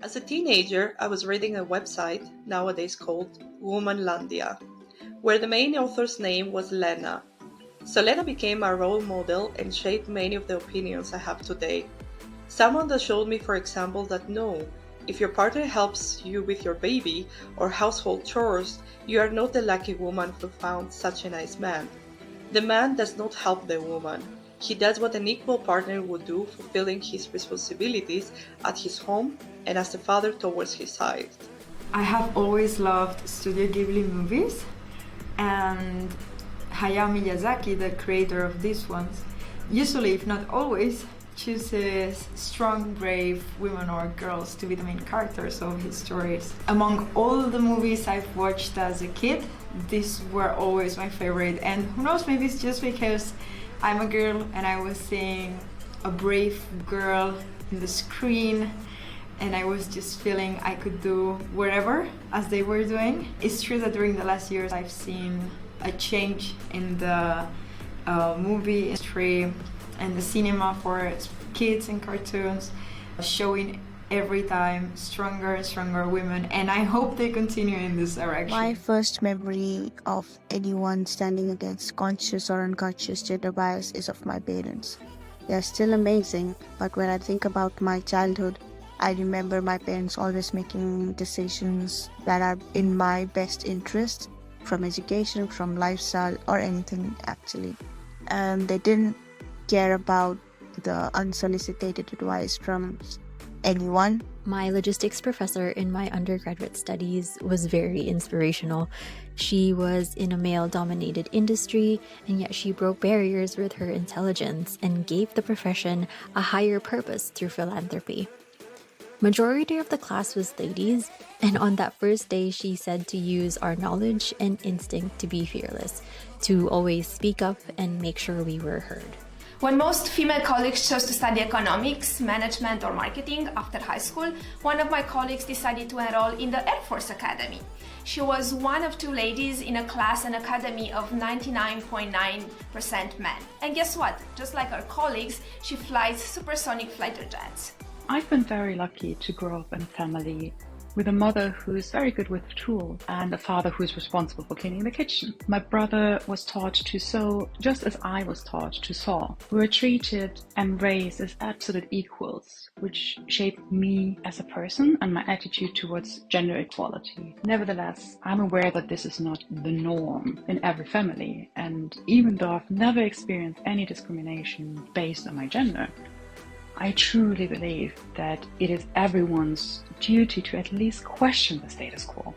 As a teenager, I was reading a website, nowadays called Womanlandia, where the main author's name was Lena. So Lena became my role model and shaped many of the opinions I have today. Someone that showed me, for example, that no, if your partner helps you with your baby or household chores, you are not the lucky woman who found such a nice man. The man does not help the woman. He does what an equal partner would do, fulfilling his responsibilities at his home and as a father towards his child. I have always loved Studio Ghibli movies, and Hayao Miyazaki, the creator of these ones, usually, if not always, chooses strong, brave women or girls to be the main characters of his stories. Among all the movies I've watched as a kid, these were always my favorite. And who knows, maybe it's just because I'm a girl and I was seeing a brave girl in the screen and I was just feeling I could do whatever as they were doing. It's true that during the last years I've seen a change in the movie industry and the cinema for kids and cartoons, showing every time stronger and stronger women, and I hope they continue in this direction. My first memory of anyone standing against conscious or unconscious gender bias is of my parents. They are still amazing, but when I think about my childhood, I remember my parents always making decisions that are in my best interest, from education, from lifestyle, or anything actually. And they didn't care about the unsolicited advice from anyone. My logistics professor in my undergraduate studies was very inspirational. She was in a male-dominated industry, and yet she broke barriers with her intelligence and gave the profession a higher purpose through philanthropy. Majority of the class was ladies, and on that first day she said to use our knowledge and instinct to be fearless, to always speak up and make sure we were heard. When most female colleagues chose to study economics, management, or marketing after high school, one of my colleagues decided to enroll in the Air Force Academy. She was one of two ladies in a class and academy of 99.9% men. And guess what? Just like her colleagues, she flies supersonic fighter jets. I've been very lucky to grow up in a family with a mother who's very good with tools and a father who's responsible for cleaning the kitchen. My brother was taught to sew just as I was taught to saw. We were treated and raised as absolute equals, which shaped me as a person and my attitude towards gender equality. Nevertheless, I'm aware that this is not the norm in every family, and even though I've never experienced any discrimination based on my gender, I truly believe that it is everyone's duty to at least question the status quo.